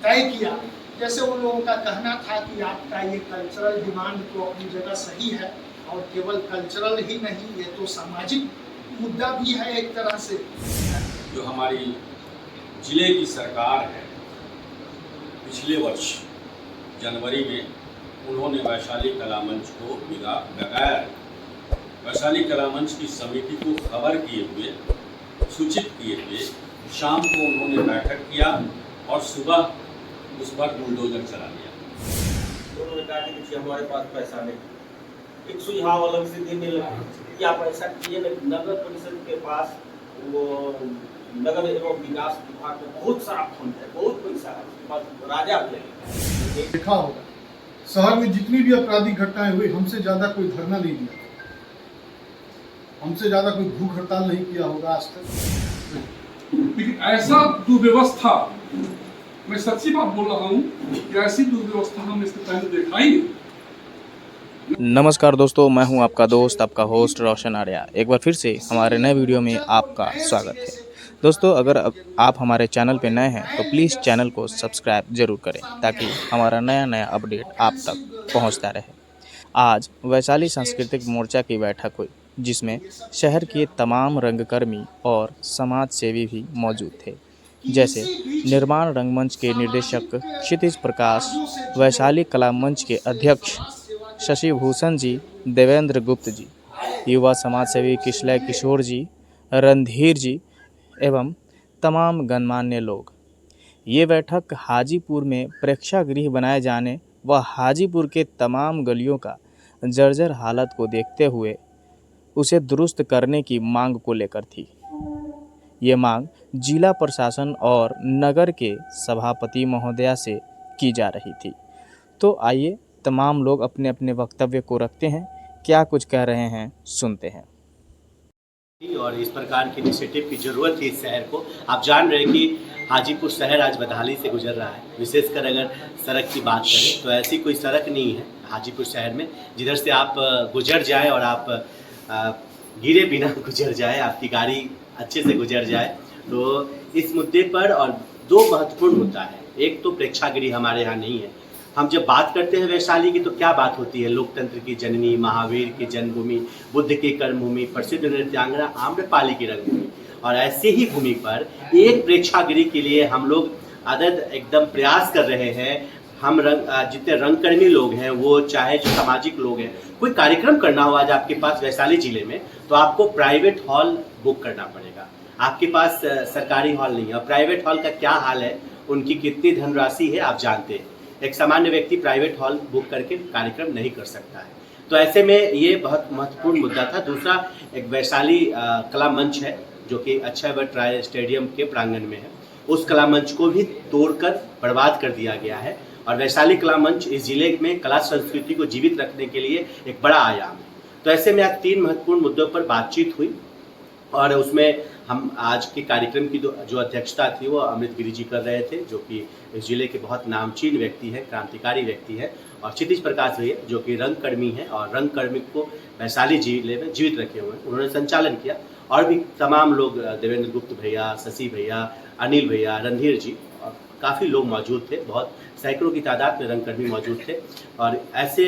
तय किया। जैसे उन लोगों का कहना था कि आपका ये कल्चरल डिमांड तो अपनी जगह सही है, और केवल कल्चरल ही नहीं, ये तो सामाजिक मुद्दा भी है एक तरह से। जो हमारी जिले की सरकार है, पिछले वर्ष जनवरी में उन्होंने वैशाली कला मंच को बगैर वैशाली कला मंच की समिति को खबर किए हुए, सूचित किए हुए शाम को उन्होंने बैठक किया और सुबह उस पर बुलडोजर चला दिया। उन्होंने कहा कि देखिए हमारे पास पैसा नहीं, एक सुझाव अलग से देने लगे कि आप ऐसा किए नगर परिषद के पास वो नगर एवं विकास विभाग में बहुत सारा फंड है, बहुत पैसा है, उसके पास राजा ले देखा होगा शहर में जितनी भी आपराधिक घटनाएं हुई, हमसे ज्यादा कोई धरना नहीं दिया, हमसे ज्यादा कोई भूख हड़ताल नहीं किया होगा आज तक। लेकिन ऐसा दुर्व्यवस्था, मैं सच्ची बात बोल रहा हूँ कि ऐसी दुर्व्यवस्था हमने इससे पहले देखा ही नहीं। नमस्कार दोस्तों, मैं हूं आपका दोस्त, आपका होस्ट रोशन आर्या। एक बार फिर से हमारे नए वीडियो में आपका स्वागत है। दोस्तों, अगर आप हमारे चैनल पर नए हैं तो प्लीज़ चैनल को सब्सक्राइब ज़रूर करें ताकि हमारा नया अपडेट आप तक पहुंचता रहे। आज वैशाली सांस्कृतिक मोर्चा की बैठक हुई, जिसमें शहर के तमाम रंगकर्मी और समाज सेवी भी मौजूद थे, जैसे निर्माण रंगमंच के निर्देशक क्षितिज प्रकाश, वैशाली कला मंच के अध्यक्ष शशि भूषण जी, देवेंद्र गुप्त जी, युवा समाज सेवी किशलय किशोर जी, रणधीर जी एवं तमाम गणमान्य लोग। ये बैठक हाजीपुर में प्रेक्षागृह बनाए जाने व हाजीपुर के तमाम गलियों का जर्जर हालत को देखते हुए उसे दुरुस्त करने की मांग को लेकर थी। ये मांग जिला प्रशासन और नगर के सभापति महोदया से की जा रही थी। तो आइए तमाम लोग अपने अपने वक्तव्य को रखते हैं, क्या कुछ कह रहे हैं सुनते हैं। और इस प्रकार की इनिशिएटिव की ज़रूरत थी इस शहर को। आप जान रहे हैं कि हाजीपुर शहर आज बदहाली से गुजर रहा है। विशेषकर अगर सड़क की बात करें तो ऐसी कोई सड़क नहीं है हाजीपुर शहर में जिधर से आप गुजर जाए और आप गिरे बिना गुजर जाए, आपकी गाड़ी अच्छे से गुजर जाए। तो इस मुद्दे पर और दो महत्वपूर्ण मुद्दा है। एक तो प्रेक्षागृह हमारे यहाँ नहीं है। हम जब बात करते हैं वैशाली की तो क्या बात होती है? लोकतंत्र की जननी, महावीर की जन्मभूमि, बुद्ध की कर्मभूमि, प्रसिद्ध नृत्यांगना आम्रपाली की रंगभूमि। और ऐसे ही भूमि पर एक प्रेक्षागृह के लिए हम लोग अदद एकदम प्रयास कर रहे हैं। हम जितने रंगकर्मी लोग हैं, वो चाहे जो सामाजिक लोग हैं, कोई कार्यक्रम करना हो आज आपके पास वैशाली जिले में तो आपको प्राइवेट हॉल बुक करना पड़ेगा। आपके पास सरकारी हॉल नहीं है। और प्राइवेट हॉल का क्या हाल है, उनकी कितनी धनराशि है आप जानते हैं। एक सामान्य व्यक्ति प्राइवेट हॉल बुक करके कार्यक्रम नहीं कर सकता है। तो ऐसे में ये बहुत महत्वपूर्ण मुद्दा था। दूसरा, एक वैशाली कला मंच है जो कि अक्षयवट राय स्टेडियम के प्रांगण में है। उस कला मंच को भी तोड़कर बर्बाद कर दिया गया है। और वैशाली कला मंच इस जिले में कला संस्कृति को जीवित रखने के लिए एक बड़ा आयाम है। तो ऐसे में आज तीन महत्वपूर्ण मुद्दों पर बातचीत हुई और उसमें हम आज के कार्यक्रम की जो अध्यक्षता थी वो अमृत गिरी जी कर रहे थे, जो कि इस जिले के बहुत नामचीन व्यक्ति हैं, क्रांतिकारी व्यक्ति हैं। और क्षितिज प्रकाश भैया जो कि रंगकर्मी हैं और रंगकर्मी को वैशाली जिले में जीवित रखे हुए हैं, उन्होंने संचालन किया। और भी तमाम लोग, देवेंद्र गुप्त भैया, शशि भैया, अनिल भैया, रणधीर जी, और काफ़ी लोग मौजूद थे। बहुत सैकड़ों की तादाद में रंगकर्मी मौजूद थे। और ऐसे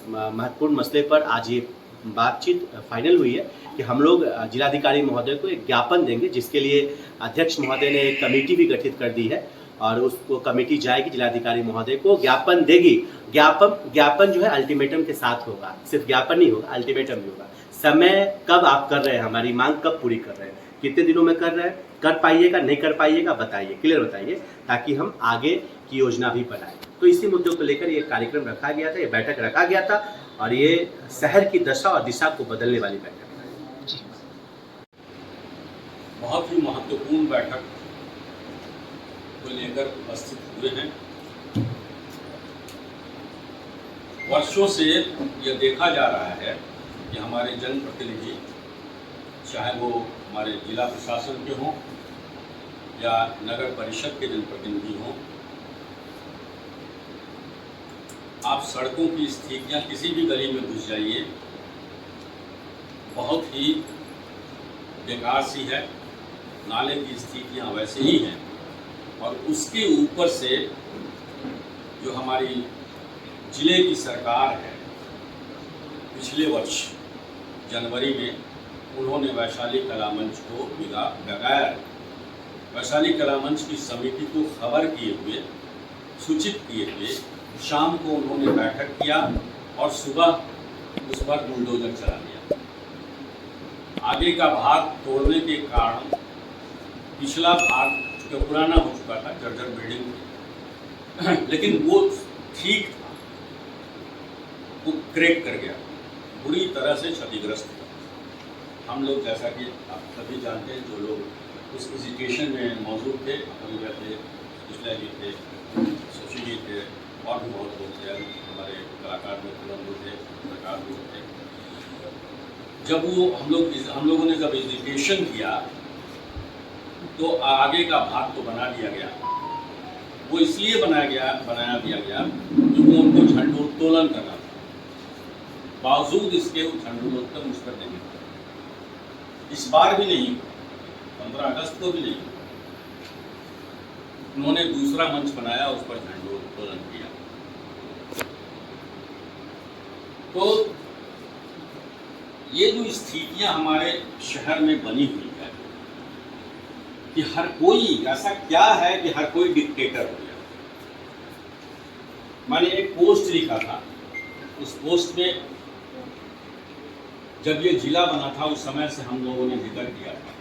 महत्वपूर्ण मसले पर आज ये बातचीत फाइनल हुई है कि हम लोग जिलाधिकारी महोदय को एक ज्ञापन देंगे, जिसके लिए अध्यक्ष महोदय ने एक कमेटी भी गठित कर दी है। और उसको कमेटी जाएगी जिलाधिकारी महोदय को, ज्ञापन देगी। ज्ञापन जो है अल्टीमेटम के साथ होगा। सिर्फ ज्ञापन नहीं होगा, अल्टीमेटम भी होगा। समय कब आप कर रहे हैं, हमारी मांग कब पूरी कर रहे हैं, कितने दिनों में कर रहे हैं, कर पाइएगा नहीं कर पाइएगा बताइए, क्लियर बताइए, ताकि हम आगे की योजना भी बनाएं। तो इसी मुद्दों को लेकर ये कार्यक्रम रखा गया था, ये बैठक रखा गया था। और ये शहर की दशा और दिशा को बदलने वाली बैठक है। बहुत ही महत्वपूर्ण बैठक को लेकर उपस्थित हुए हैं। वर्षों से यह देखा जा रहा है कि हमारे जनप्रतिनिधि, चाहे वो हमारे जिला प्रशासन के हों या नगर परिषद के जनप्रतिनिधि हों, आप सड़कों की स्थितियाँ किसी भी गली में घुस जाइए, बहुत ही बेकार सी है। नाले की स्थितियाँ वैसे ही हैं और उसके ऊपर से जो हमारी जिले की सरकार है, पिछले वर्ष जनवरी में उन्होंने वैशाली कला मंच को बगैर वैशाली कला मंच की समिति को खबर किए हुए, सूचित किए हुए शाम को उन्होंने बैठक किया और सुबह उस पर बुलडोजर चला दिया। आगे का भाग तोड़ने के कारण पिछला भाग जो पुराना हो चुका था, जर्जर बिल्डिंग, लेकिन वो ठीक था, वो क्रैक कर गया, बुरी तरह से क्षतिग्रस्त था। हम लोग, जैसा कि आप सभी जानते हैं, जो लोग उस विजिटेशन में मौजूद थे, अमरिया थे, इसलिए जी थे, शशि जी थे और भी बहुत लोग थे, हमारे कलाकार में बंधु थे, सरकार भी थे। जब वो हम लोगों ने जब विजिटेशन किया तो आगे का भाग तो बना दिया गया। वो इसलिए बनाया दिया गया क्योंकि उनको झंडोत्तोलन करना था। बावजूद इसके वो झंडोत्तोलन उस पर नहीं हुआ। इस बार भी नहीं, 15 अगस्त को भी नहीं। उन्होंने दूसरा मंच बनाया, उस पर झंडोत्तोलन किया। तो ये जो स्थितियां हमारे शहर में बनी हुई है कि हर कोई, ऐसा क्या है कि हर कोई डिक्टेटर हो गया। मैंने एक पोस्ट लिखा था, उस पोस्ट में जब ये जिला बना था उस समय से हम लोगों ने जिक्र किया था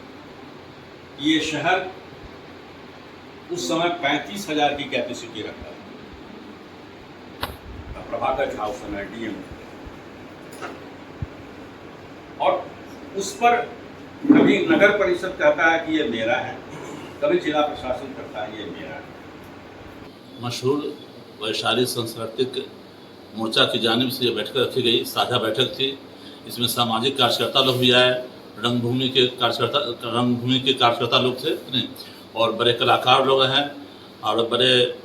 कि ये शहर उस समय 35,000 की कैपेसिटी रखता था। प्रभाकर झा उस समय डीएम, और उस पर कभी नगर परिषद कहता है कि ये मेरा है, कभी जिला प्रशासन कहता है ये मेरा है। मशहूर वैशाली सांस्कृतिक मोर्चा की जानिब से ये बैठक रखी गई, साझा बैठक थी। इसमें सामाजिक कार्यकर्ता लोग भी आए, रंगभूमि के कार्यकर्ता लोग थे और बड़े कलाकार लोग हैं और बड़े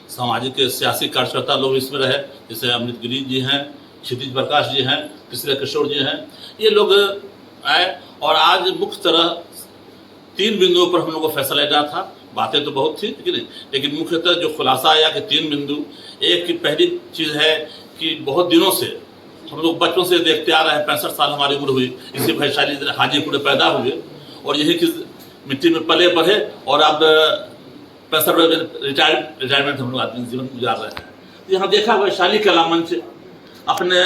सामाजिक सियासी कार्यकर्ता लोग इसमें रहे, जैसे अमृत गिरी जी हैं, क्षितिज प्रकाश जी हैं, पिछले किशोर जी हैं। ये लोग आए और आज मुख्य तरह 3 बिंदुओं पर हम लोग को फैसला लेना था। बातें तो बहुत थी लेकिन मुख्यतः जो खुलासा आया कि 3 बिंदु। एक की पहली चीज़ है कि बहुत दिनों से हम लोग बचपन से देखते आ रहे हैं, 65 साल हमारी उम्र हुई, इसी वैशाली हाजीपुर में पैदा हुए और यही की मिट्टी में पले बढ़े और अब 65 रिटायरमेंट हम लोग आदमी जीवन गुजार रहे हैं। यहाँ देखा वैशाली कला मंच, अपने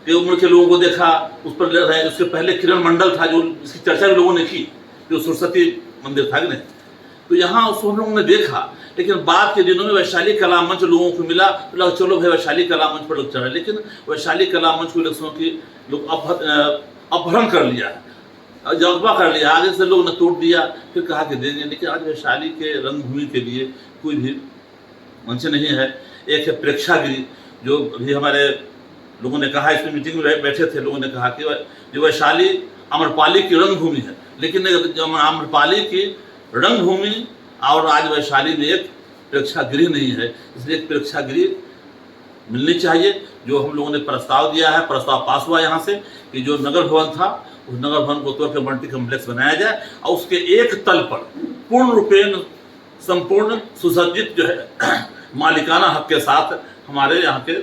के उम्र के लोगों को देखा, उस पर रहे। उसके पहले किरण मंडल था, जो इसकी चर्चा भी लोगों ने की, जो सरस्वती मंदिर था कि नहीं, तो यहाँ उसको हम लोगों ने देखा। लेकिन बाद के दिनों में वैशाली कला मंच लोगों को मिला, तो चलो भाई वैशाली कला मंच पर लोग चढ़े, लेकिन वैशाली कला मंच को इलेक्शनों की लोग अपहरण कर लिया, जज्बा कर लिया, आगे से लोग ने तोड़ दिया, फिर कहा कि देंगे। लेकिन आज वैशाली के रंगभूमि के लिए कोई भी मंच नहीं है। एक है प्रेक्षागृह, जो भी हमारे लोगों ने कहा, इसमें मीटिंग में बैठे थे, लोगों ने कहा कि जो वैशाली आम्रपाली की रंगभूमि है, लेकिन आम्रपाली की रंगभूमि और आज वैशाली में एक प्रेक्षागृह नहीं है, इसलिए एक प्रेक्षागृह मिलनी चाहिए। जो हम लोगों ने प्रस्ताव दिया है, प्रस्ताव पास हुआ यहाँ से कि जो नगर भवन था, उस नगर भवन को तोड़ के मल्टी कम्प्लेक्स बनाया जाए और उसके एक तल पर पूर्ण रूपेण संपूर्ण सुसज्जित जो है मालिकाना हक के साथ हमारे यहाँ के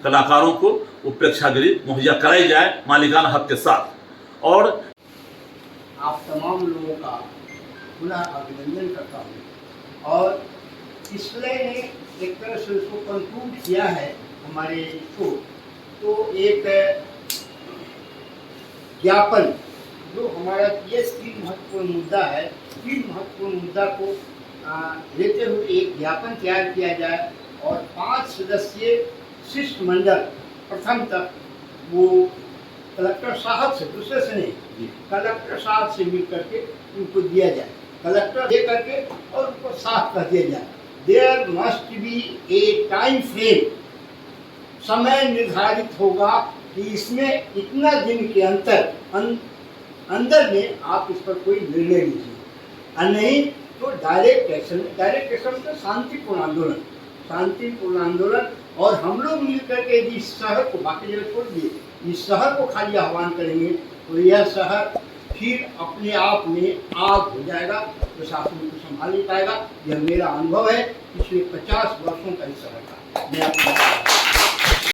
कलाकारों को वो प्रेक्षागृह मुहैया कराई जाए मालिकाना हक के साथ। और आप तमाम लोगों का पुनः अभिनंदन करता हूँ। और इसलिए ने एक तरह से उसको कंक्लूड किया है हमारे इसको, तो एक ज्ञापन जो हमारा ये 3 महत्वपूर्ण मुद्दा है, 3 महत्वपूर्ण मुद्दा को लेते हुए एक ज्ञापन तैयार किया जाए और 5 सदस्यीय शिष्टमंडल प्रथम तक वो कलेक्टर साहब से, दूसरे से नहीं, कलेक्टर साहब से मिल करके उनको दिया जाए, कलेक्टर दे करके और उनको साफ कर दिया जाए। There must be a time frame, समय निर्धारित होगा कि इसमें इतना दिन के अंदर में आप इस पर कोई निर्णय लीजिए, और नहीं तो डायरेक्ट एक्शन तो शांतिपूर्ण आंदोलन और हम लोग मिल करके यदि इस शहर को, बाकी जगह छोड़ दिए, इस शहर को खाली आह्वान करेंगे तो यह शहर फिर अपने आप में आग हो जाएगा, प्रशासन संभाल नहीं पाएगा। यह मेरा अनुभव है पिछले 50 वर्षों का इस समय का। मैं अपना